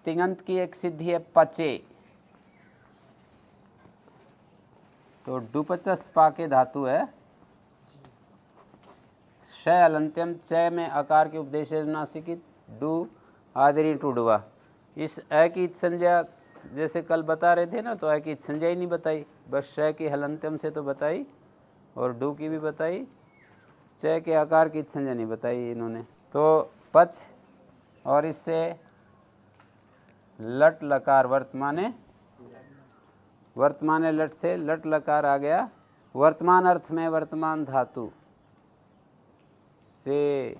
तिङंत की एक सिद्धि है पचे, तो डुपचस पा के धातु है। श अलंत्यम च में अकार के उपदेश नासिकित डू आदरी टूडवा। इस अ की संज्ञा जैसे कल बता रहे थे ना, तो अ की संज्ञा ही नहीं बताई, बस श की हलंत्यम से तो बताई और डू की भी बताई, च के आकार की संज्ञा नहीं बताई इन्होंने। तो पच और इससे लट लकार वर्तमाने लट से लट लकार आ गया। वर्तमान अर्थ में वर्तमान धातु से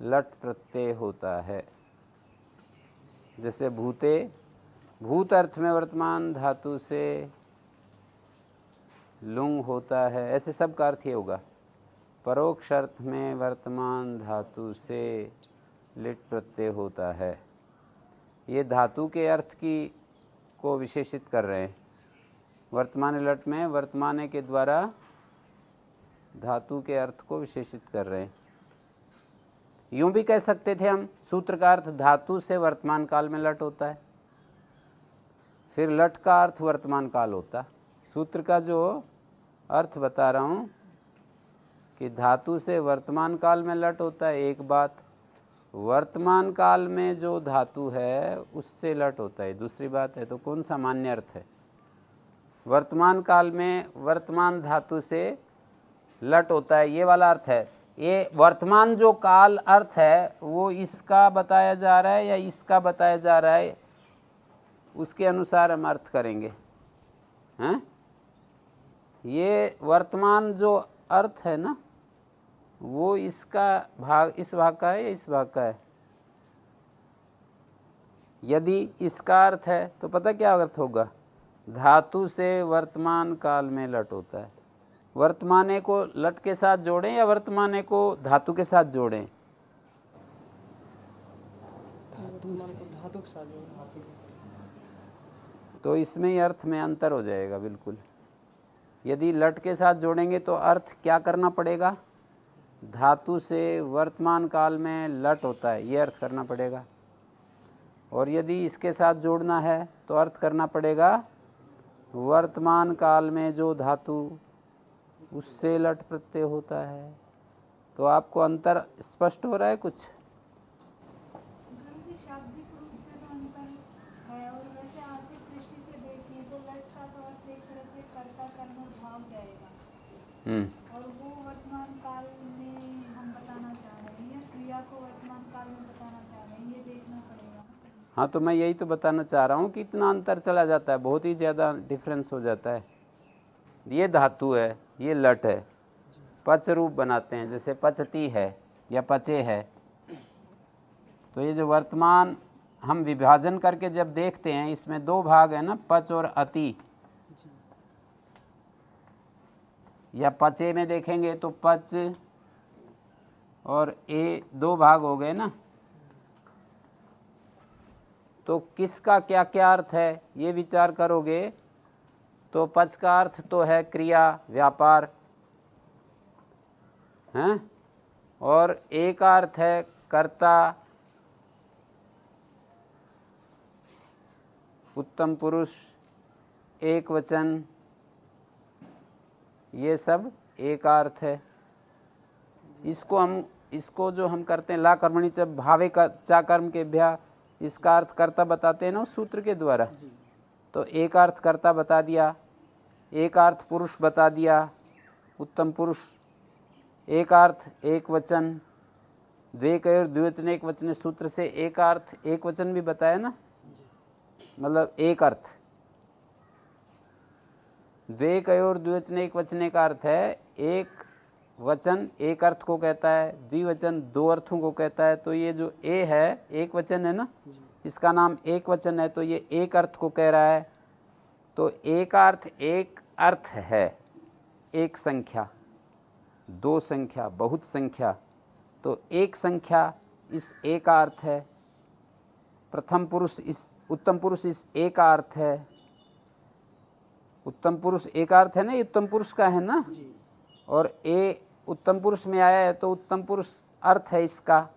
लट प्रत्यय होता है। जैसे भूते, भूत अर्थ में वर्तमान धातु से लुंग होता है, ऐसे सब का अर्थ ये होगा। परोक्ष अर्थ में वर्तमान धातु से लिट प्रत्यय होता है। ये धातु के अर्थ की को विशेषित कर रहे हैं। वर्तमान लट में वर्तमाने के द्वारा धातु के अर्थ को विशेषित कर रहे हैं। यूं भी कह सकते थे हम, सूत्र का अर्थ धातु से वर्तमान काल में लट होता है, फिर लट का अर्थ वर्तमान काल होता। सूत्र का जो अर्थ बता रहा हूं कि धातु से वर्तमान काल में लट होता है एक बात, वर्तमान काल में जो धातु है उससे लट होता है दूसरी बात है। तो कौन सा मान्य अर्थ है? वर्तमान काल में वर्तमान धातु से लट होता है, ये वाला अर्थ है। ये वर्तमान जो काल अर्थ है वो इसका बताया जा रहा है या इसका बताया जा रहा है, उसके अनुसार हम अर्थ करेंगे। हैं? ये वर्तमान जो अर्थ है ना, वो इसका भाग, इस भाग का है या इस भाग का है? यदि इसका अर्थ है तो पता क्या अर्थ होगा? धातु से वर्तमान काल में लट होता है। वर्तमाने को लट के साथ जोड़ें या वर्तमाने को धातु के साथ जोड़ें? धातु के साथ जोड़ें। तो इसमें ही अर्थ में अंतर हो जाएगा बिल्कुल। यदि लट के साथ जोड़ेंगे तो अर्थ क्या करना पड़ेगा? धातु से वर्तमान काल में लट होता है, ये अर्थ करना पड़ेगा। और यदि इसके साथ जोड़ना है तो अर्थ करना पड़ेगा वर्तमान काल में जो धातु उससे लट प्रत्यय होता है। तो आपको अंतर स्पष्ट हो रहा है कुछ? शाब्दिक रूप से तो अंतर है, और वैसे आर्थिक दृष्टि से देखिए तो लट का तो अर्थ एक तरह से कर्ता कर्म भाव जाएगा, और वो वर्तमान काल में हम बताना चाह रहे हैं या क्रिया को वर्तमान काल में बताना चाह रहे हैं, ये देखना पड़ेगा। हाँ, तो मैं यही तो बताना चाह रहा हूँ कि इतना अंतर चला जाता है, बहुत ही ज़्यादा डिफरेंस हो जाता है। ये धातु है, ये लट है, पच रूप बनाते हैं, जैसे पचती है या पचे है। तो ये जो वर्तमान हम विभाजन करके जब देखते हैं, इसमें दो भाग है ना, पच और अति। या पचे में देखेंगे तो पच और ए दो भाग हो गए ना। तो किसका क्या क्या अर्थ है ये विचार करोगे तो पच का अर्थ तो है क्रिया, व्यापार, हैं? और ए का अर्थ है कर्ता, उत्तम पुरुष, एक वचन, ये सब एक अर्थ है। इसको जो हम करते हैं ला कर्मणि च भावे का चा कर्म के भ्या, इसका अर्थ कर्ता बताते हैं ना उस सूत्र के द्वारा। तो एक अर्थ कर्ता बता दिया, एक अर्थ पुरुष बता दिया, उत्तम पुरुष, एक अर्थ एक वचन, द्वेकयोर द्विवचन एक वचन सूत्र से एक अर्थ एक वचन भी बताया ना, मतलब एक अर्थ। द्वेकयोर द्विवचन एक वचन का अर्थ है एक वचन एक अर्थ को कहता है, द्विवचन दो अर्थों को कहता है। तो ये जो ए है एक वचन है ना, इसका नाम एक वचन है, तो ये एक अर्थ को कह रहा है। तो एक अर्थ है, एक संख्या, दो संख्या, बहुत संख्या। तो एक संख्या इस ए का अर्थ है, प्रथम पुरुष इस उत्तम पुरुष इस ए का अर्थ है। उत्तम पुरुष एक अर्थ है ना, ये उत्तम पुरुष का है ना, और ए उत्तम पुरुष में आया है तो उत्तम पुरुष अर्थ है इसका।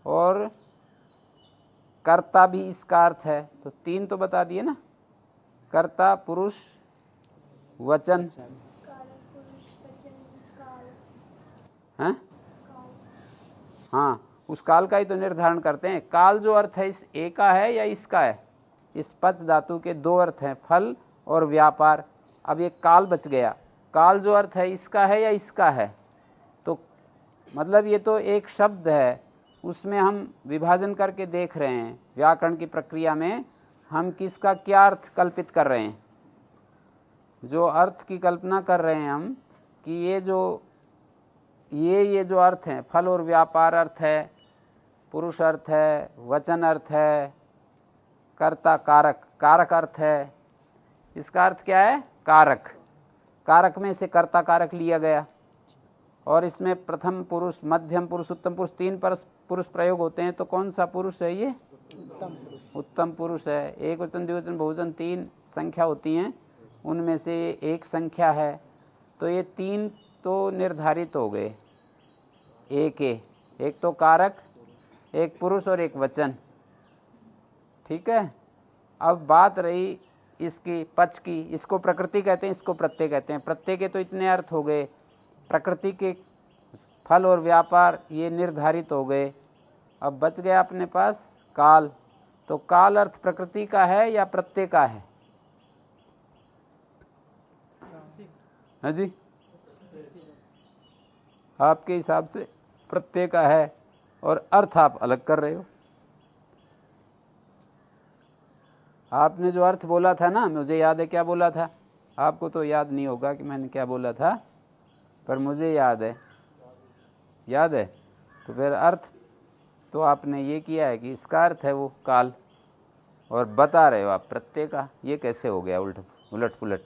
और कर्ता भी इसका अर्थ है, तो 3 तो बता दिए ना, कर्ता, पुरुष, वचन, हैं? हाँ, उस काल का ही तो निर्धारण करते हैं। काल जो अर्थ है इस ए का है या इसका है? इस पच धातु के 2 अर्थ हैं, फल और व्यापार। अब ये काल बच गया, काल जो अर्थ है इसका है या इसका है? तो मतलब ये तो एक शब्द है, उसमें हम विभाजन करके देख रहे हैं। व्याकरण की प्रक्रिया में हम किसका क्या अर्थ कल्पित कर रहे हैं? जो अर्थ की कल्पना कर रहे हैं हम कि ये जो अर्थ हैं, फल और व्यापार अर्थ है, पुरुष अर्थ है, वचन अर्थ है, कर्ता कारक, कारक अर्थ है। इसका अर्थ क्या है? कारक। कारक में से कर्ता कारक लिया गया, और इसमें प्रथम पुरुष, मध्यम पुरुष, उत्तम पुरुष, 3 पुरुष प्रयोग होते हैं। तो कौन सा पुरुष है ये? उत्तम पुरुष है। एक वचन, द्विवचन, बहुवचन 3 संख्या होती हैं, उनमें से एक संख्या है। तो ये 3 तो निर्धारित हो गए, एक तो कारक, एक पुरुष और एक वचन। ठीक है। अब बात रही इसकी पच की। इसको प्रकृति कहते हैं, इसको प्रत्यय कहते हैं। प्रत्यय के तो इतने अर्थ हो गए, प्रकृति के फल और व्यापार ये निर्धारित हो गए। अब बच गया अपने पास काल। तो काल अर्थ प्रकृति का है या प्रत्यय का है? हाँ जी, आपके हिसाब से प्रत्यय का है, और अर्थ आप अलग कर रहे हो। आपने जो अर्थ बोला था ना, मुझे याद है क्या बोला था। आपको तो याद नहीं होगा कि मैंने क्या बोला था, पर मुझे याद है। याद है? तो फिर अर्थ तो आपने ये किया है कि इसका अर्थ है वो काल, और बता रहे हो आप प्रत्यय का। ये कैसे हो गया उलट पुलट?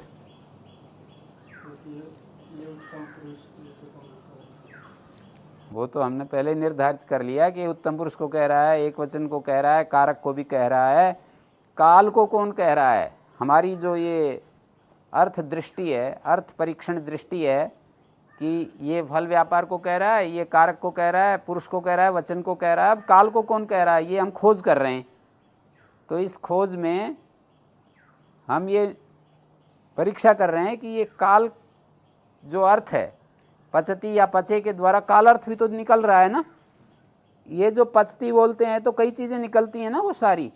वो तो हमने पहले निर्धारित कर लिया कि उत्तम पुरुष को कह रहा है, एक वचन को कह रहा है, कारक को भी कह रहा है। काल को कौन कह रहा है? हमारी जो ये अर्थ दृष्टि है, अर्थ परीक्षण दृष्टि है, कि ये फल व्यापार को कह रहा है, ये कारक को कह रहा है, पुरुष को कह रहा है, वचन को कह रहा है। अब काल को कौन कह रहा है, ये हम खोज कर रहे हैं। तो इस खोज में हम ये परीक्षा कर रहे हैं कि ये काल जो अर्थ है, पचती या पचे के द्वारा काल अर्थ भी तो निकल रहा है ना। ये जो पचती बोलते हैं तो कई चीज़ें निकलती हैं ना, वो सारी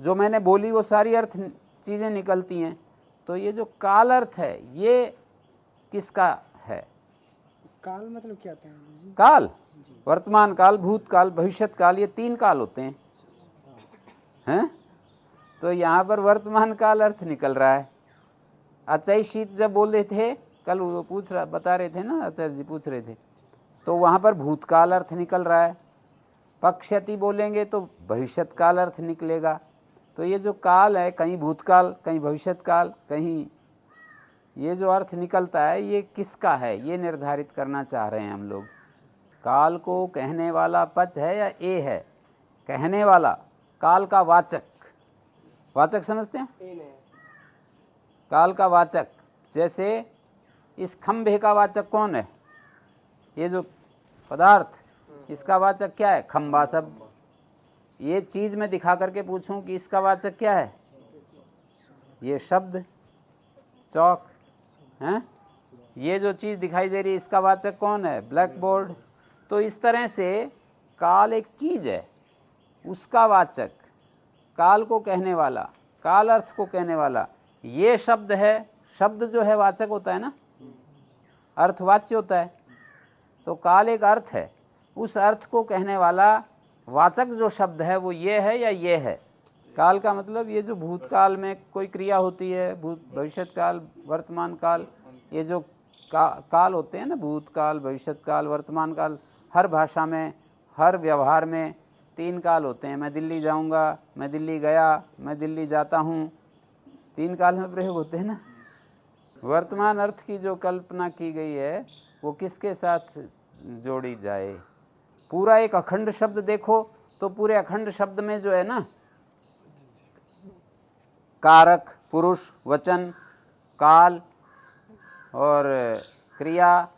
जो मैंने बोली वो सारी अर्थ चीज़ें निकलती हैं। तो ये जो काल अर्थ है ये किसका है? काल मतलब क्या होता है जी? काल, वर्तमान काल, भूत काल, भविष्यत काल, ये 3 काल होते हैं, हैं? तो यहाँ पर वर्तमान काल अर्थ निकल रहा है। अचय शीत जब बोल रहे थे कल, वो बता रहे थे ना, आचार्य जी पूछ रहे थे, तो वहाँ पर भूतकाल अर्थ निकल रहा है। पक्षयति बोलेंगे तो भविष्यत काल अर्थ निकलेगा। तो ये जो काल है, कहीं भूतकाल, कहीं भविष्यत काल, कहीं ये जो अर्थ निकलता है ये किसका है, ये निर्धारित करना चाह रहे हैं हम लोग। काल को कहने वाला पच है या ए है? कहने वाला, काल का वाचक, वाचक समझते हैं? काल का वाचक, जैसे इस खंभे का वाचक कौन है? ये जो पदार्थ, इसका वाचक क्या है? खंभा शब्द। ये चीज में दिखा करके पूछूं कि इसका वाचक क्या है? ये शब्द, चौक, हैं? ये जो चीज दिखाई दे रही है इसका वाचक कौन है? Black board. तो इस तरह से काल एक चीज है, उसका वाचक, काल को कहने वाला, काल अर्थ को कहने वाला ये शब्द है। शब्द जो है वाचक होता है ना, अर्थवाच्य होता है। तो काल एक अर्थ है, उस अर्थ को कहने वाला वाचक जो शब्द है वो ये है या ये है? काल का मतलब ये जो भूतकाल में कोई क्रिया होती है, भविष्यत काल, वर्तमान काल, ये जो काल होते हैं ना, भूतकाल, भविष्यत काल, वर्तमान काल, हर भाषा में, हर व्यवहार में 3 काल होते हैं। मैं दिल्ली जाऊंगा, मैं दिल्ली गया, मैं दिल्ली जाता हूँ, 3 काल में प्रयोग होते हैं ना। वर्तमान अर्थ की जो कल्पना की गई है वो किसके साथ जोड़ी जाए? पूरा एक अखंड शब्द देखो तो पूरे अखंड शब्द में जो है ना, कारक, पुरुष, वचन, काल और क्रिया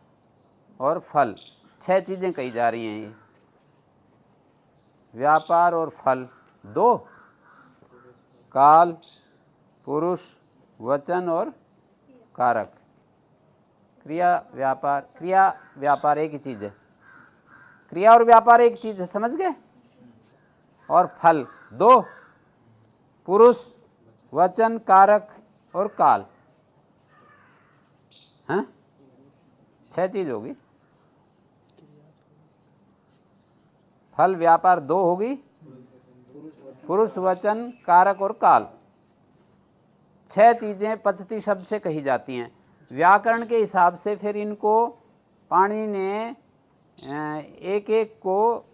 और फल, 6 चीजें कही जा रही हैं। ये व्यापार और फल, दो, काल, पुरुष, वचन और कारक। क्रिया व्यापार एक ही चीज़ है। क्रिया और व्यापार एक चीज़ है, समझ गए। और फल दो, पुरुष, वचन, कारक और काल। हैं, 6 चीज होगी। फल व्यापार 2 होगी, पुरुष, वचन, कारक और काल। 6 चीजें पचती शब्द से कही जाती हैं। व्याकरण के हिसाब से फिर इनको पाणिनि ने एक एक को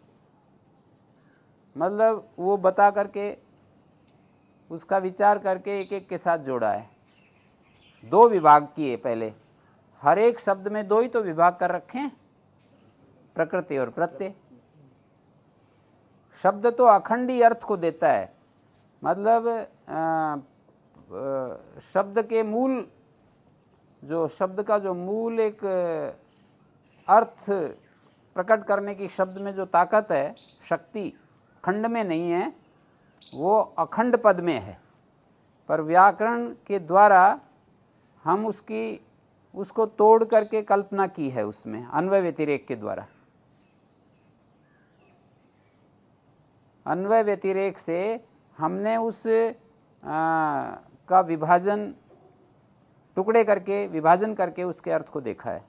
मतलब वो बता करके उसका विचार करके एक एक के साथ जोड़ा है। 2 विभाग किए पहले। हर एक शब्द में 2 ही तो विभाग कर रखे हैं, प्रकृति और प्रत्यय। शब्द तो अखंडी अर्थ को देता है, मतलब शब्द के मूल, जो शब्द का जो मूल एक अर्थ प्रकट करने की शब्द में जो ताकत है, शक्ति खंड में नहीं है, वो अखंड पद में है। पर व्याकरण के द्वारा हम उसको तोड़ करके कल्पना की है, उसमें अन्वय व्यतिरेक के द्वारा। अन्वय व्यतिरेक से हमने उस का विभाजन, टुकड़े करके विभाजन करके उसके अर्थ को देखा है।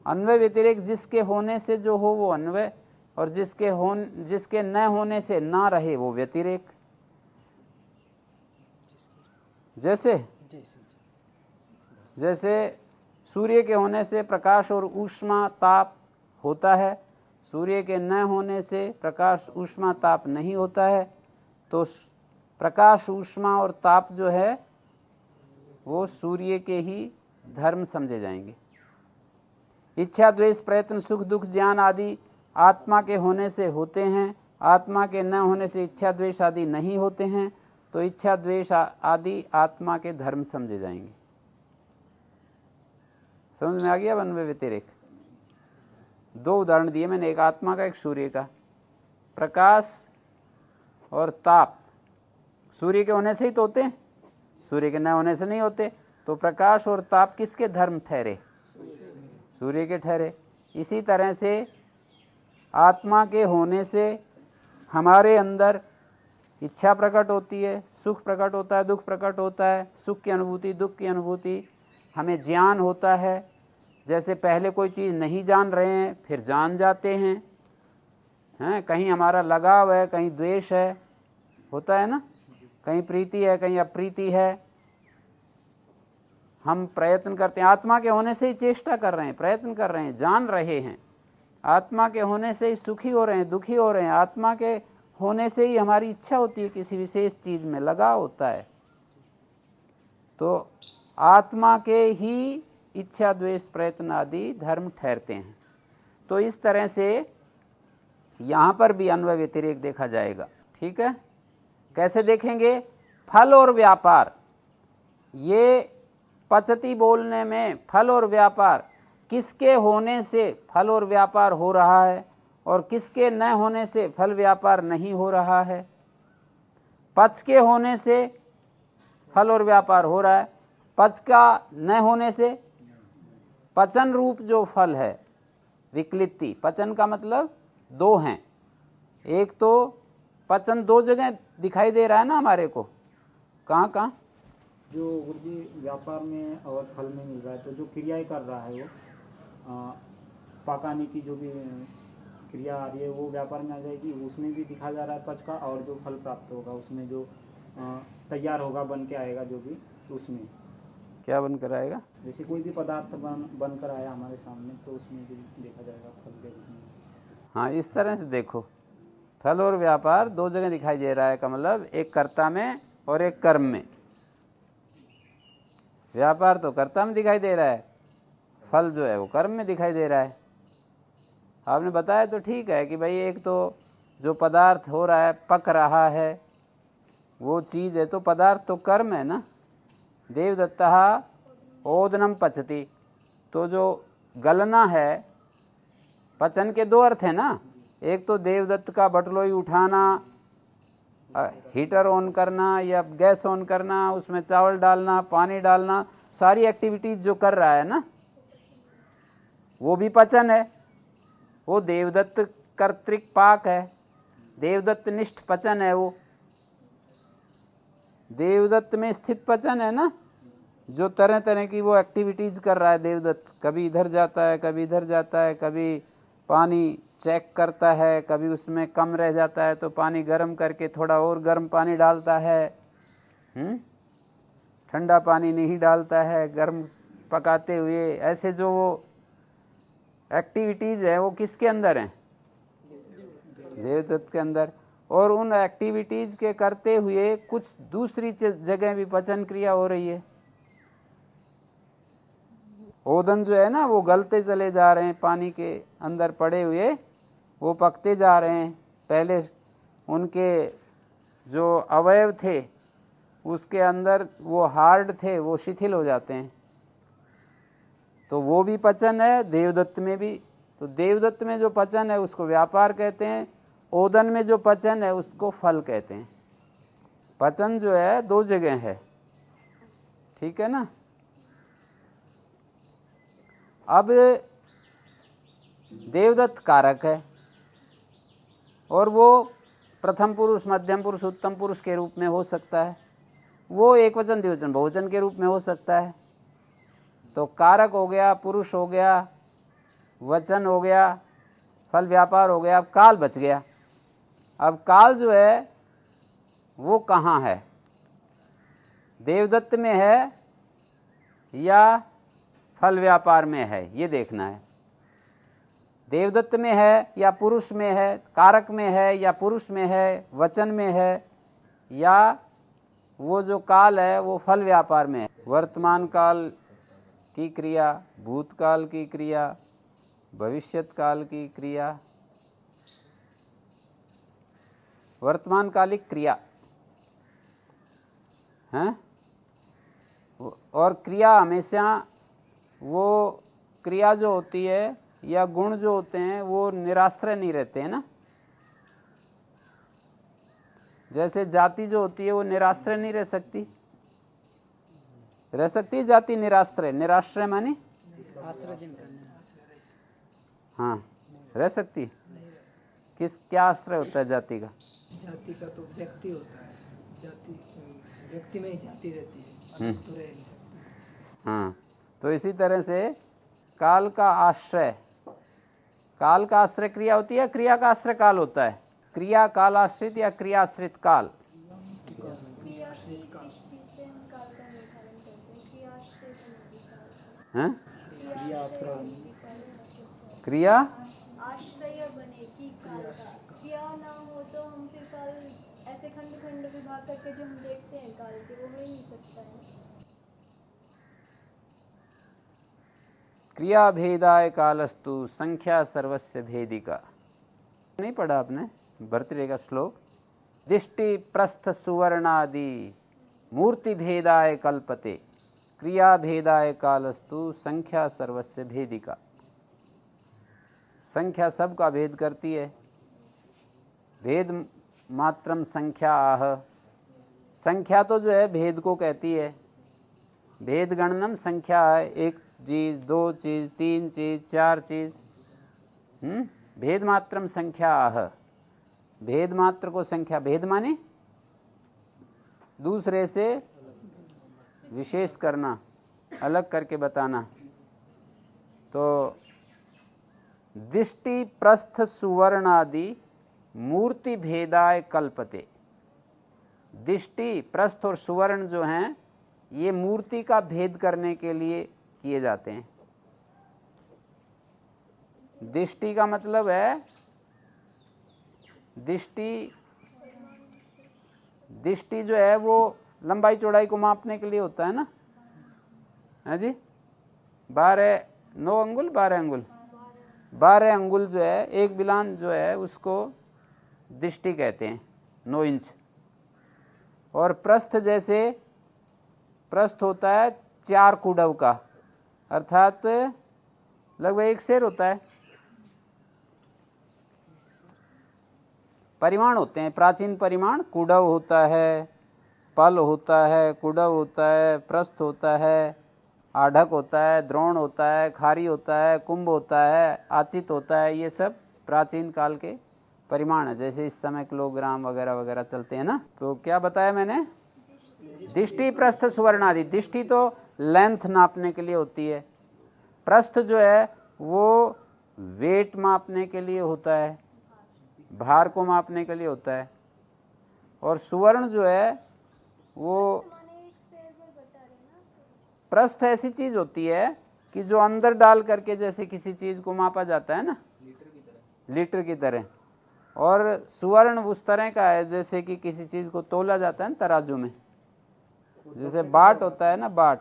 अन्वय व्यतिरेक जिसके होने से जो हो वो अन्वय, और जिसके न होने से ना रहे वो व्यतिरेक। जैसे सूर्य के होने से प्रकाश और ऊष्मा ताप होता है, सूर्य के न होने से प्रकाश ऊष्मा ताप नहीं होता है। तो प्रकाश ऊष्मा और ताप जो है वो सूर्य के ही धर्म समझे जाएंगे। इच्छा द्वेष प्रयत्न सुख दुख ज्ञान आदि आत्मा के होने से होते हैं, आत्मा के न होने से इच्छा द्वेष आदि नहीं होते हैं। तो इच्छा द्वेष आदि आत्मा के धर्म समझे जाएंगे। समझ में आ गया अन्वय व्यतिरेक? 2 उदाहरण दिए मैंने, एक आत्मा का, एक सूर्य का। प्रकाश और ताप सूर्य के होने से ही तो होते हैं, सूर्य के न होने से नहीं होते। तो प्रकाश और ताप किसके धर्म ठहरे? सूर्य के ठहरे। इसी तरह से आत्मा के होने से हमारे अंदर इच्छा प्रकट होती है, सुख प्रकट होता है, दुख प्रकट होता है, सुख की अनुभूति, दुख की अनुभूति, हमें ज्ञान होता है। जैसे पहले कोई चीज़ नहीं जान रहे हैं, फिर जान जाते हैं। कहीं हमारा लगाव है, कहीं द्वेष है, होता है ना, कहीं प्रीति है, कहीं अप्रीति है। हम प्रयत्न करते हैं, आत्मा के होने से ही चेष्टा कर रहे हैं, प्रयत्न कर रहे हैं, जान रहे हैं। आत्मा के होने से ही सुखी हो रहे हैं, दुखी हो रहे हैं। आत्मा के होने से ही हमारी इच्छा होती है, किसी विशेष चीज़ में लगाव होता है। तो आत्मा के ही इच्छा द्वेष प्रयत्न आदि धर्म ठहरते हैं। तो इस तरह से यहाँ पर भी अन्वय व्यतिरेक देखा जाएगा। ठीक है, कैसे देखेंगे? फल और व्यापार, ये पचती बोलने में फल और व्यापार किसके होने से फल और व्यापार हो रहा है और किसके न होने से फल व्यापार नहीं हो रहा है। पच के होने से फल और व्यापार हो रहा है, पच का न होने से पचन रूप जो फल है, विक्लिप्ति। पचन का मतलब 2 हैं। एक तो पचन 2 जगह दिखाई दे रहा है ना हमारे को। कहाँ जो गुरुजी व्यापार में और फल में मिल रहा है, तो जो क्रियाएं कर रहा है वो पकाने की जो भी क्रिया आ रही है वो व्यापार में आ जाएगी। उसमें भी दिखा जा रहा है पच का, और जो फल प्राप्त होगा उसमें जो तैयार होगा, बन के आएगा जो भी, उसमें क्या बन कर आएगा? जैसे कोई भी पदार्थ बन कर आया हमारे सामने, तो उसमें भी देखा जाएगा फल के रूप में। हाँ, इस तरह से देखो, फल और व्यापार 2 जगह दिखाई दे रहा है का मतलब एक कर्ता में और एक कर्म में। व्यापार तो कर्ता में दिखाई दे रहा है, फल जो है वो कर्म में दिखाई दे रहा है। आपने बताया तो ठीक है कि भाई एक तो जो पदार्थ हो रहा है, पक रहा है, वो चीज़ है, तो पदार्थ तो कर्म है ना। देवदत्तः ओदनम पचति, तो जो गलना है, पचन के 2 अर्थ है ना, एक तो देवदत्त का बटलोई उठाना, हीटर ऑन करना या गैस ऑन करना, उसमें चावल डालना, पानी डालना, सारी एक्टिविटीज जो कर रहा है ना, वो भी पचन है। वो देवदत्त कर्तृक पाक है, देवदत्त निष्ठ पचन है, वो देवदत्त में स्थित पचन है ना, जो तरह तरह की वो एक्टिविटीज कर रहा है देवदत्त। कभी इधर जाता है, कभी इधर जाता है, कभी पानी चेक करता है, कभी उसमें कम रह जाता है तो पानी गर्म करके थोड़ा और गर्म पानी डालता है, ठंडा पानी नहीं डालता है गर्म पकाते हुए। ऐसे जो वो एक्टिविटीज है वो किसके अंदर हैं? देवदत्त के अंदर। और उन एक्टिविटीज के करते हुए कुछ दूसरी जगह भी पचन क्रिया हो रही है। ओदन जो है ना, वो गलते चले जा रहे हैं, पानी के अंदर पड़े हुए वो पकते जा रहे हैं। पहले उनके जो अवयव थे उसके अंदर वो हार्ड थे, वो शिथिल हो जाते हैं, तो वो भी पचन है देवदत्त में भी। तो देवदत्त में जो पचन है उसको व्यापार कहते हैं, ओदन में जो पचन है उसको फल कहते हैं। पचन जो है दो जगह है, ठीक है ना। अब देवदत्त कारक है और वो प्रथम पुरुष, मध्यम पुरुष, उत्तम पुरुष के रूप में हो सकता है, वो एक वचन, द्विवचन, बहुवचन के रूप में हो सकता है। तो कारक हो गया, पुरुष हो गया, वचन हो गया, फल व्यापार हो गया। अब काल बच गया। अब काल जो है वो कहाँ है? देवदत्त में है या फल व्यापार में है, ये देखना है। देवदत्त में है या पुरुष में है, कारक में है या पुरुष में है, वचन में है, या वो जो काल है वो फल व्यापार में है। वर्तमान काल की क्रिया, भूतकाल की क्रिया, भविष्यत काल की क्रिया, वर्तमान कालिक क्रिया है। और क्रिया हमेशा, वो क्रिया जो होती है या गुण जो होते हैं वो निराश्रय नहीं रहते हैं ना। जैसे जाति जो होती है वो निराश्रय नहीं रह सकती, रह सकती है जाति निराश्रय? निराश्रय माने आश्रय जिनका नहीं। हाँ, रह सकती। क्या आश्रय होता है जाति का? जाति का तो व्यक्ति होता है, जाति व्यक्ति में ही जाति रहती है, तो रह नहीं सकती। हाँ, तो इसी तरह से काल का आश्रय, काल का आश्रय क्रिया होती है, क्रिया का आश्रय काल होता है। क्रिया काल आश्रित या क्रियाश्रित काल? हैं? क्रिया आश्रय बने कि काल का, क्रिया ना हो तो हम फिर काल ऐसे खंड खंड विभाग करके जो हम देखते हैं काल के, वो हो ही नहीं सकता है। क्रिया भेदाय कालस्तु संख्या सर्वस्य भेदिका। नहीं पढ़ा आपने भर्तृहरि का श्लोक? दिष्टि प्रस्थ सुवर्णादि मूर्ति भेदाय कल्पते, क्रिया भेदाय कालस्तु संख्या सर्वस्य भेदिका। संख्या सब का भेद करती है। भेद मात्रम संख्या आह, संख्या तो जो है भेद को कहती है। भेद गणनम संख्या है, एक चीज, दो चीज, तीन चीज, चार चीज। भेद मात्रम संख्या आह, भेद मात्र को संख्या, भेद माने दूसरे से विशेष करना, अलग करके बताना। तो दिष्टि प्रस्थ सुवर्णादि मूर्ति भेदाय कल्पते। दिष्टि, प्रस्थ और सुवर्ण जो हैं ये मूर्ति का भेद करने के लिए किए जाते हैं। दिष्टि का मतलब है, दिष्टि जो है वो लंबाई चौड़ाई को मापने के लिए होता है ना, है जी। 9 अंगुल 12 अंगुल, 12 अंगुल जो है, एक बिलान जो है उसको दिष्टि कहते हैं, 9 इंच। और प्रस्थ, जैसे प्रस्थ होता है 4 कुडव का, अर्थात लगभग 1 सेर होता है। परिमाण होते हैं, प्राचीन परिमाण। कुडव होता है, पल होता है, कुडव होता है, प्रस्थ होता है, आढ़क होता है, द्रोण होता है, खारी होता है, कुंभ होता है, आचित होता है। ये सब प्राचीन काल के परिमाण है। जैसे इस समय किलोग्राम वगैरह वगैरह चलते हैं ना। तो क्या बताया मैंने? दिष्टि, प्रस्थ, सुवर्ण आदि। दिष्टि तो लेंथ नापने के लिए होती है, प्रस्थ जो है वो वेट मापने के लिए होता है, भार को मापने के लिए होता है, और सुवर्ण जो है वो प्रस्थ ऐसी चीज होती है कि जो अंदर डाल करके जैसे किसी चीज को मापा जाता है ना, लीटर की तरह। और सुवर्ण उस तरह का है जैसे कि किसी चीज को तोला जाता है ना तराजू में, जैसे बाट होता है ना, बाट।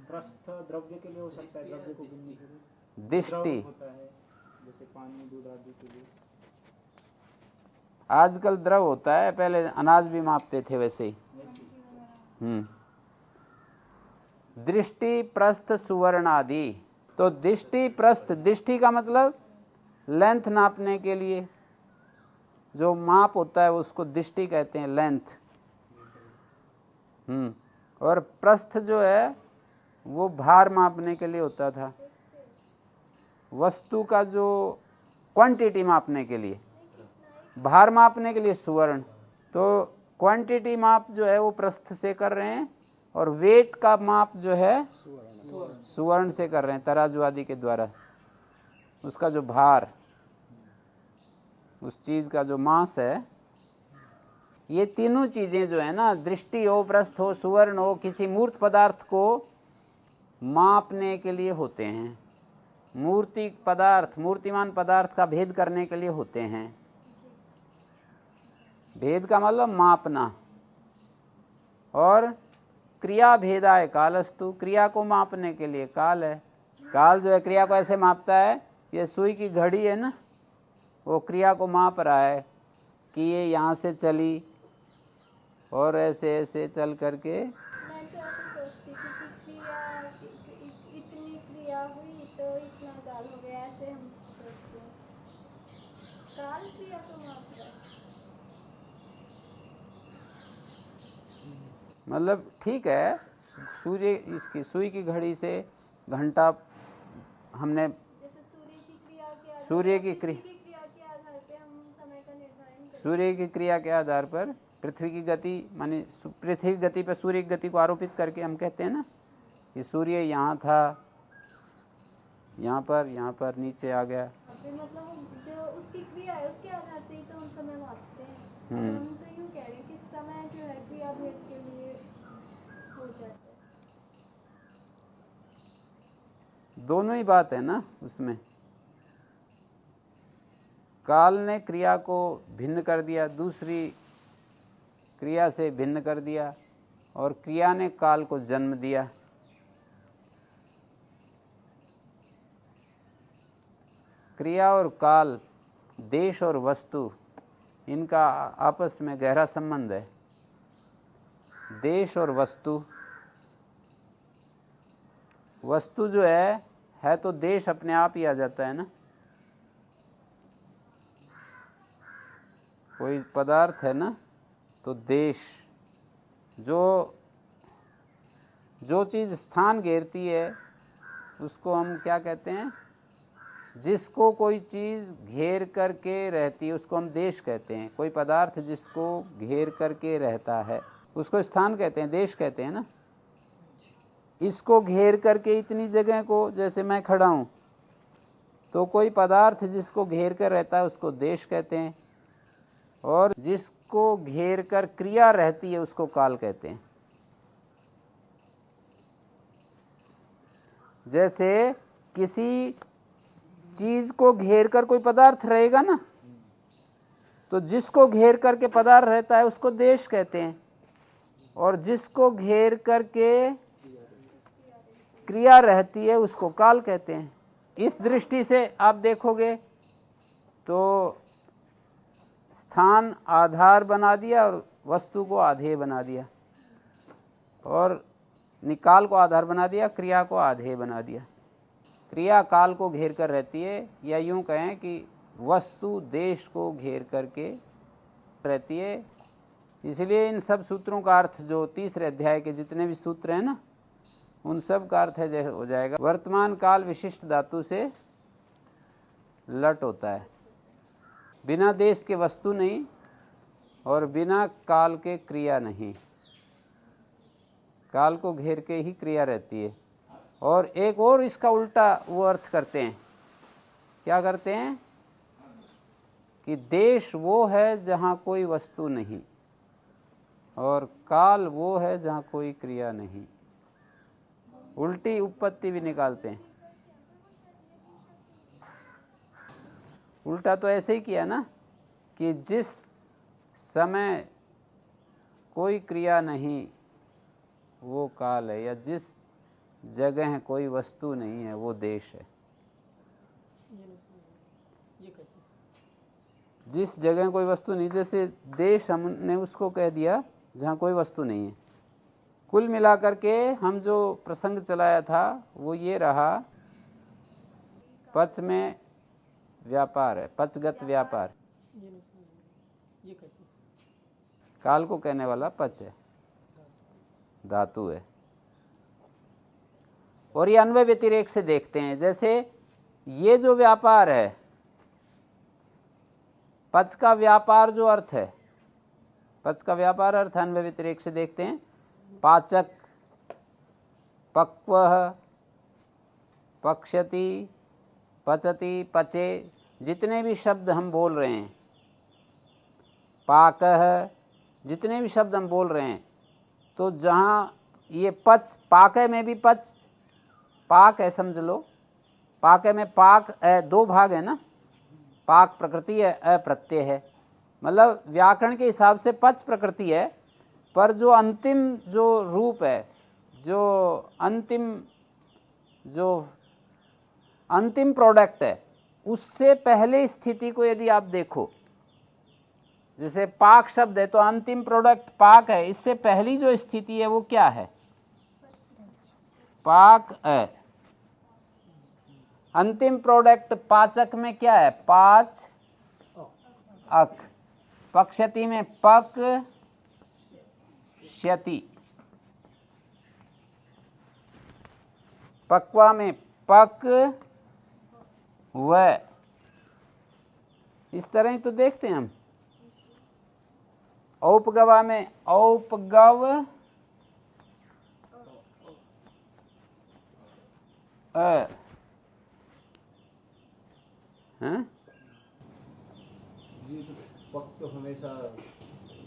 प्रस्थ द्रव्य के लिए हो सकता है, द्रव्य को गिनने के लिए। दिष्टि द्रव होता है जैसे पानी, दूध आदि के लिए। आजकल द्रव होता है, पहले अनाज भी मापते थे वैसे ही। दृष्टि, प्रस्थ, सुवर्ण आदि। तो दिष्टि, प्रस्थ, दिष्टि का मतलब लेंथ नापने के लिए जो माप होता है उसको दिष्टि कहते हैं, लेंथ। और प्रस्थ जो है वो भार मापने के लिए होता था, वस्तु का जो क्वांटिटी मापने के लिए। भार मापने के लिए सुवर्ण। तो क्वांटिटी माप जो है वो प्रस्थ से कर रहे हैं, और वेट का माप जो है सुवर्ण से कर रहे हैं, तराजू आदि के द्वारा। उसका जो भार, उस चीज का जो मास है, ये तीनों चीजें जो है ना, दृष्टि हो, प्रस्थ हो, सुवर्ण हो, किसी मूर्त पदार्थ को मापने के लिए होते हैं। मूर्ति पदार्थ, मूर्तिमान पदार्थ का भेद करने के लिए होते हैं। भेद का मतलब मापना। और क्रिया भेदाय कालस्तु, क्रिया को मापने के लिए काल है। काल जो है क्रिया को ऐसे मापता है, ये सुई की घड़ी है ना, वो क्रिया को माप रहा है कि ये यहाँ से चली और ऐसे ऐसे चल करके। मैं तो ऐसे सोचती थी कि क्रिया इतनी क्रिया हुई तो इतना काल हो गया, ऐसे हम सोचते हैं। काल क्रिया तो माप रहा है। मतलब ठीक है, सूर्य, इसकी सुई की घड़ी से घंटा हमने, जैसे सूर्य की क्रिया के आधार सूर्य की पृथ्वी की क्रिया के आधार पे हम समय का निर्धारण करते हैं। सूर्य की क्रिया के आधार पर पृथ्वी की गति, माने पृथ्वी की गति पर सूर्य की गति को आरोपित करके हम कहते हैं ना कि सूर्य यहाँ था, यहाँ पर नीचे आ गया। मतलब जो उसकी क्रिया है उसके आधार से ही तो हम समय मापते हैं। और हम तो यूँ कह रहे हैं कि समय जो है क्रिया भेद के लिए हो जाता है। दोनों ही बात है ना उसमें। काल ने क्रिया को भिन्न कर दिया, दूसरी क्रिया से भिन्न कर दिया, और क्रिया ने काल को जन्म दिया। क्रिया और काल, देश और वस्तु, इनका आपस में गहरा संबंध है। देश और वस्तु, वस्तु जो है तो देश अपने आप ही आ जाता है ना। कोई पदार्थ है ना तो देश, जो चीज़ स्थान घेरती है उसको हम क्या कहते हैं? जिसको कोई चीज़ घेर करके रहती है उसको हम देश कहते हैं। कोई पदार्थ जिसको घेर करके रहता है उसको स्थान कहते हैं, देश कहते हैं ना। इसको घेर करके इतनी जगह को, जैसे मैं खड़ा हूँ, तो कोई पदार्थ जिसको घेर कर रहता है उसको देश कहते हैं, और जिसको घेर कर क्रिया रहती है उसको काल कहते हैं। जैसे किसी चीज को घेर कर कोई पदार्थ रहेगा ना, तो जिसको घेर करके पदार्थ रहता है उसको देश कहते हैं, और जिसको घेर करके क्रिया रहती है उसको काल कहते हैं। इस दृष्टि से आप देखोगे तो स्थान आधार बना दिया और वस्तु को आधेय बना दिया, और निकाल को आधार बना दिया, क्रिया को आधेय बना दिया। क्रिया काल को घेर कर रहती है, या यूं कहें कि वस्तु देश को घेर करके रहती है। इसलिए इन सब सूत्रों का अर्थ जो तीसरे अध्याय के जितने भी सूत्र हैं ना, उन सब का अर्थ है जैसे हो जाएगा वर्तमान काल विशिष्ट धातु से लट होता है। बिना देश के वस्तु नहीं और बिना काल के क्रिया नहीं। काल को घेर के ही क्रिया रहती है। और एक और इसका उल्टा वो अर्थ करते हैं। क्या करते हैं कि देश वो है जहाँ कोई वस्तु नहीं और काल वो है जहाँ कोई क्रिया नहीं। उल्टी उत्पत्ति भी निकालते हैं। उल्टा तो ऐसे ही किया ना कि जिस समय कोई क्रिया नहीं वो काल है, या जिस जगह कोई वस्तु नहीं है वो देश है। जिस जगह कोई वस्तु नहीं, जैसे देश हमने उसको कह दिया जहाँ कोई वस्तु नहीं है। कुल मिलाकर के हम जो प्रसंग चलाया था वो ये रहा, पच में व्यापार है, पचगत व्यापार। काल को कहने वाला पच है, धातु है। और ये अन्वय व्यतिरेक से देखते हैं। जैसे ये जो व्यापार है, पच का व्यापार जो अर्थ है, पच का व्यापार अर्थ अन्वय व्यतिरेक से देखते हैं। पाचक, पक्वः, पक्षति, पचति, पचे, जितने भी शब्द हम बोल रहे हैं, पाकः, जितने भी शब्द हम बोल रहे हैं, तो जहाँ ये पच, पाकय में भी पच, पाक है समझ लो। पाकय में पाक दो भाग है ना, पाक प्रकृति है, अप्रत्यय है। मतलब व्याकरण के हिसाब से पच प्रकृति है, पर जो अंतिम जो रूप है, जो अंतिम प्रोडक्ट है, उससे पहले स्थिति को यदि आप देखो, जैसे पाक शब्द है तो अंतिम प्रोडक्ट पाक है, इससे पहली जो स्थिति है वो क्या है? पाक है। अंतिम प्रोडक्ट पाचक में क्या है? पाच अक। पक्षति में पक श्यति। पक्वा में पक व। इस तरह ही तो देखते हैं हम। औपगवा में औपगव पक्ष तो हमेशा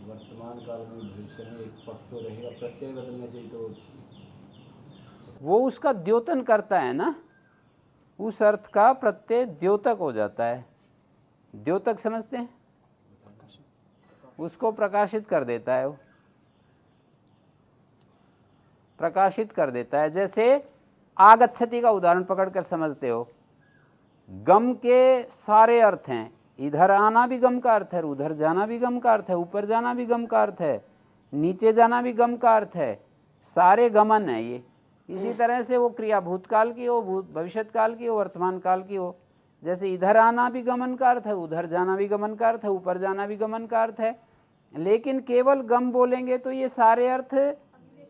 वर्तमान काल में भविष्य में एक पक्ष तो रहेगा, प्रत्यय बदलने से तो वो उसका द्योतन करता है ना, उस अर्थ का प्रत्यय द्योतक हो जाता है। द्योतक समझते हैं? उसको प्रकाशित कर देता है, वो प्रकाशित कर देता है। जैसे आगच्छति का उदाहरण पकड़कर समझते हो। गम के सारे अर्थ हैं, इधर आना भी गम का अर्थ है, उधर जाना भी गम का अर्थ है, ऊपर जाना भी गम का अर्थ है, नीचे जाना भी गम का अर्थ है, सारे गमन है ये। इसी तरह से वो क्रिया भूतकाल की हो, भविष्यत काल की हो, वर्तमान काल की हो। जैसे इधर आना भी गमन का अर्थ है, उधर जाना भी गमन का अर्थ है, ऊपर जाना भी गमन का अर्थ है। लेकिन केवल गम बोलेंगे तो ये सारे अर्थ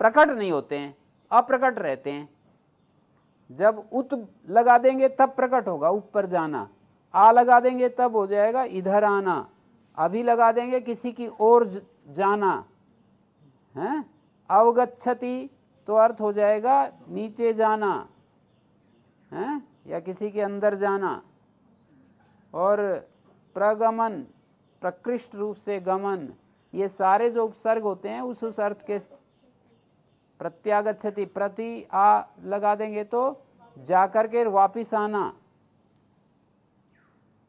प्रकट नहीं होते हैं, अप्रकट रहते हैं। जब उत लगा देंगे तब प्रकट होगा ऊपर जाना, आ लगा देंगे तब हो जाएगा इधर आना, अभी लगा देंगे किसी की ओर जाना है। अवगच्छति तो अर्थ हो जाएगा नीचे जाना है या किसी के अंदर जाना। और प्रगमन, प्रकृष्ट रूप से गमन, ये सारे जो उपसर्ग होते हैं उस अर्थ के। प्रत्यागच्छति, प्रति आ लगा देंगे तो जाकर के वापिस आना,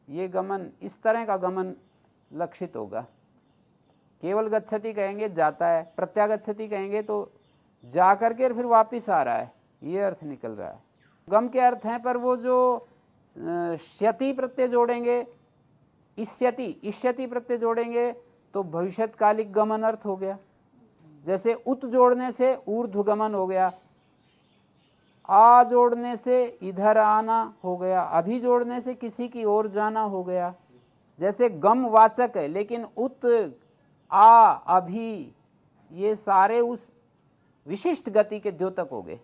ये गमन, इस तरह का गमन लक्षित होगा। केवल गच्छति कहेंगे जाता है, प्रत्यागच्छति कहेंगे तो जाकर के फिर वापिस आ रहा है, ये अर्थ निकल रहा है। गम के अर्थ हैं, पर वो जो श्यति प्रत्यय जोड़ेंगे, इष्यति प्रत्यय जोड़ेंगे तो भविष्यत्कालिक गमन अर्थ हो गया। जैसे उत जोड़ने से ऊर्ध्वगमन हो गया, आ जोड़ने से इधर आना हो गया, अभी जोड़ने से किसी की ओर जाना हो गया। जैसे गम वाचक है लेकिन उत आ, अभी, ये सारे उस विशिष्ट गति के द्योतक हो गए।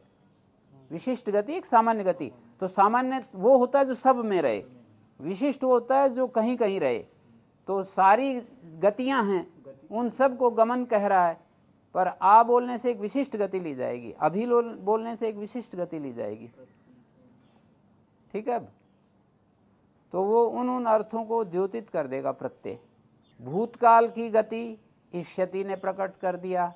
विशिष्ट गति एक सामान्य गति, तो सामान्य वो होता है जो सब में रहे, विशिष्ट वो होता है जो कहीं कहीं रहे। तो सारी गतियां हैं, उन सब को गमन कह रहा है, पर आ बोलने से एक विशिष्ट गति ली जाएगी, अभी बोलने से एक विशिष्ट गति ली जाएगी। ठीक है, तो वो उन अर्थों को द्योतित कर देगा प्रत्यय। भूतकाल की गति इष्यति ने प्रकट कर दिया,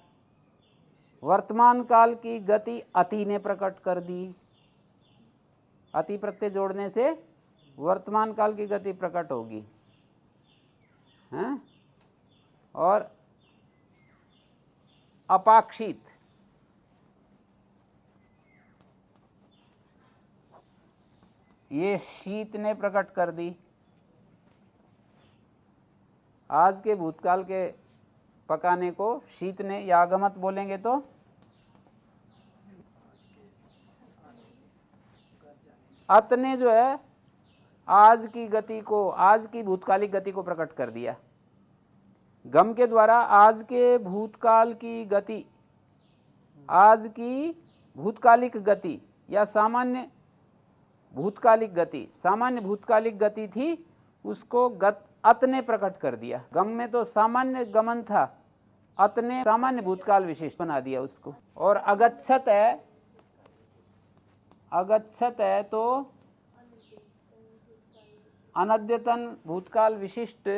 वर्तमान काल की गति अति ने प्रकट कर दी। अति प्रत्यय जोड़ने से वर्तमान काल की गति प्रकट होगी, हैं? और अपाक्षित, ये शीत ने प्रकट कर दी। आज के भूतकाल के पकाने को शीत ने या आगमत बोलेंगे तो अत ने जो है आज की गति को, आज की भूतकालिक गति को प्रकट कर दिया। गम के द्वारा आज के भूतकाल की गति, आज की भूतकालिक गति या सामान्य भूतकालिक गति, सामान्य भूतकालिक गति थी, उसको अत ने प्रकट कर दिया। गम में तो सामान्य गमन था, अत ने सामान्य भूतकाल विशिष्ट बना दिया उसको। और अगच्छत है, अगच्छत है तो अनद्यतन भूतकाल विशिष्ट।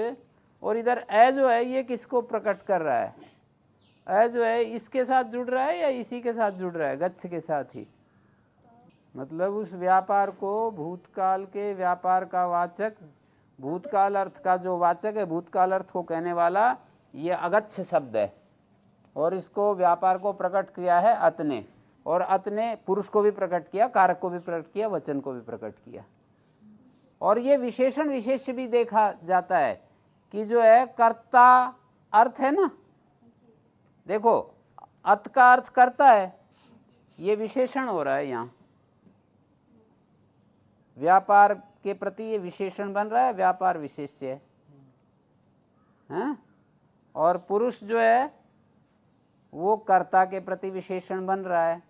और इधर ए जो है ये किसको प्रकट कर रहा है? ए जो है इसके साथ जुड़ रहा है या इसी के साथ जुड़ रहा है? गच्छ के साथ ही, मतलब उस व्यापार को, भूतकाल के व्यापार का वाचक, भूतकाल अर्थ का जो वाचक है, भूतकाल अर्थ को कहने वाला, ये अगच्छ शब्द है। और इसको व्यापार को प्रकट किया है अत ने, और अत ने पुरुष को भी प्रकट किया, कारक को भी प्रकट किया, वचन को भी प्रकट किया। और ये विशेषण विशेष्य भी देखा जाता है कि जो है कर्ता अर्थ है ना, देखो अत का अर्थ करता है, ये विशेषण हो रहा है यहाँ, व्यापार के प्रति ये विशेषण बन रहा है, व्यापार विशेष्य है। और पुरुष जो है वो कर्ता के प्रति विशेषण बन रहा है।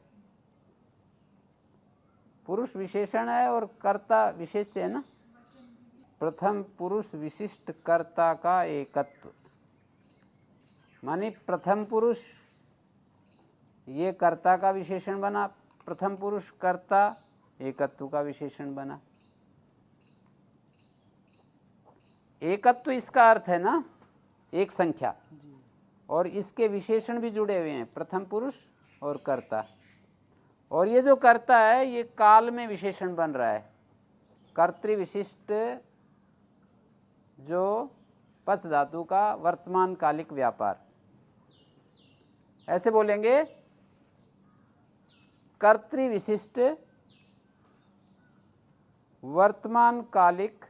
पुरुष विशेषण है और कर्ता विशेष्य है ना। प्रथम पुरुष विशिष्ट कर्ता का एकत्व, माने प्रथम पुरुष ये कर्ता का विशेषण बना, प्रथम पुरुष कर्ता एकत्व का विशेषण बना। एकत्व इसका अर्थ है ना एक संख्या, और इसके विशेषण भी जुड़े हुए हैं, प्रथम पुरुष और कर्ता। और ये जो कर्ता है ये काल में विशेषण बन रहा है, कर्तृ विशिष्ट जो पच धातु का वर्तमान कालिक व्यापार, ऐसे बोलेंगे कर्तृ विशिष्ट वर्तमान कालिक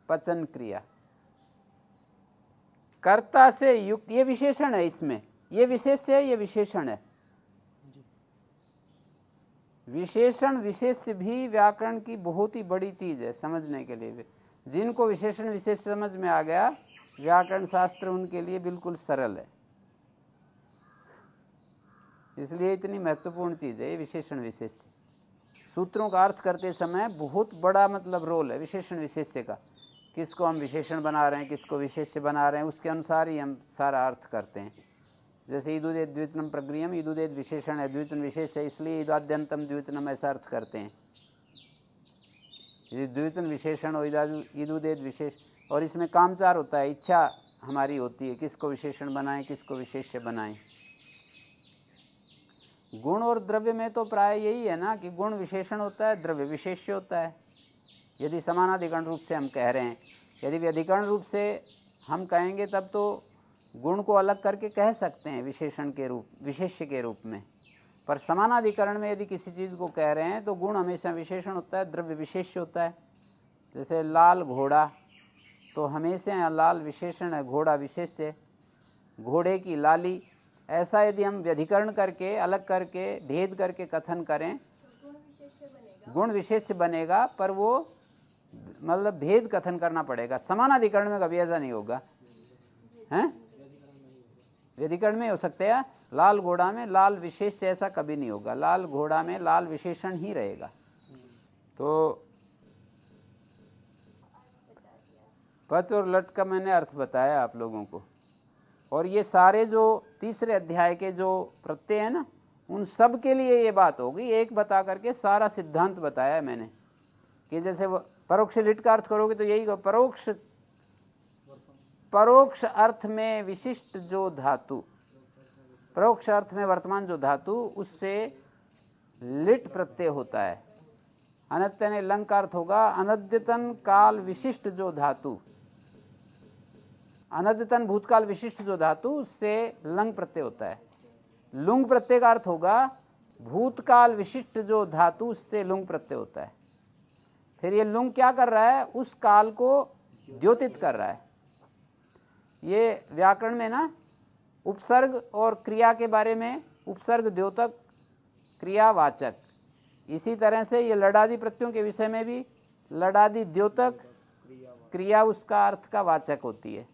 पचन क्रिया। कर्ता से युक्त, ये विशेषण है, इसमें ये विशेष्य है, ये विशेषण है। विशेषण विशेष्य भी व्याकरण की बहुत ही बड़ी चीज है समझने के लिए भी। जिनको विशेषण विशेष समझ में आ गया, व्याकरण शास्त्र उनके लिए बिल्कुल सरल है। इसलिए इतनी महत्वपूर्ण चीज है ये विशेषण विशेष्य। सूत्रों का अर्थ करते समय बहुत बड़ा मतलब रोल है विशेषण विशेष्य का। किसको हम विशेषण बना रहे हैं, किसको विशेष्य बना रहे हैं, उसके अनुसार ही हम सारा अर्थ करते हैं। जैसे इदुदेत द्विवचनम प्रक्रियम, इदुदेत विशेषण है, द्विवचन विशेष है, इसलिए इदाद्यंतम द्विवचनम ऐसा अर्थ करते हैं। यदि द्विवचन विशेषण और इदुदेत विशेष, और इसमें कामचार होता है, इच्छा हमारी होती है किसको विशेषण बनाएं, किसको विशेष्य बनाएं। गुण और द्रव्य में तो प्राय यही है ना कि गुण विशेषण होता है, द्रव्य विशेष्य होता है। यदि समानाधिकरण रूप से हम कह रहे हैं, यदि व्यधिकरण रूप से हम कहेंगे तब तो गुण को अलग करके कह सकते हैं विशेषण के रूप, विशेष्य के रूप में। पर समानाधिकरण में यदि किसी चीज़ को कह रहे हैं तो गुण हमेशा विशेषण होता है, द्रव्य विशेष्य होता है। जैसे लाल घोड़ा, तो हमेशा लाल विशेषण है, घोड़ा विशेष्य, घोड़े की लाली। ऐसा यदि हम व्यधिकरण करके, अलग करके, भेद करके कथन करें, गुण विशेष्य बनेगा, पर वो मतलब भेद कथन करना पड़ेगा। समानाधिकरण में कभी ऐसा नहीं होगा, हैं? व्यधिकरण में हो सकते हैं। लाल घोड़ा में लाल विशेष ऐसा कभी नहीं होगा, लाल घोड़ा में लाल विशेषण ही रहेगा। तो पच और लट का मैंने अर्थ बताया आप लोगों को, और ये सारे जो तीसरे अध्याय के जो प्रत्यय है ना, उन सब के लिए ये बात होगी। एक बता करके सारा सिद्धांत बताया है मैंने कि जैसे वो परोक्ष लिट का अर्थ करोगे तो यही परोक्ष अर्थ में विशिष्ट जो धातु, परोक्ष अर्थ में वर्तमान जो धातु, उससे लिट प्रत्यय होता है। अनद्य ने लंग का अर्थ होगा अनद्यतन काल विशिष्ट जो धातु, अनद्यतन भूतकाल विशिष्ट जो धातु, उससे लंग प्रत्यय होता है। लुंग प्रत्यय का अर्थ होगा भूतकाल विशिष्ट जो धातु, उससे लुंग प्रत्यय होता है। फिर ये लुंग क्या कर रहा है, उस काल को द्योतित कर रहा है। ये व्याकरण में ना उपसर्ग और क्रिया के बारे में, उपसर्ग द्योतक क्रियावाचक, इसी तरह से ये लडादि प्रत्ययों के विषय में भी लडादि द्योतक क्रिया उसका अर्थ का वाचक होती है।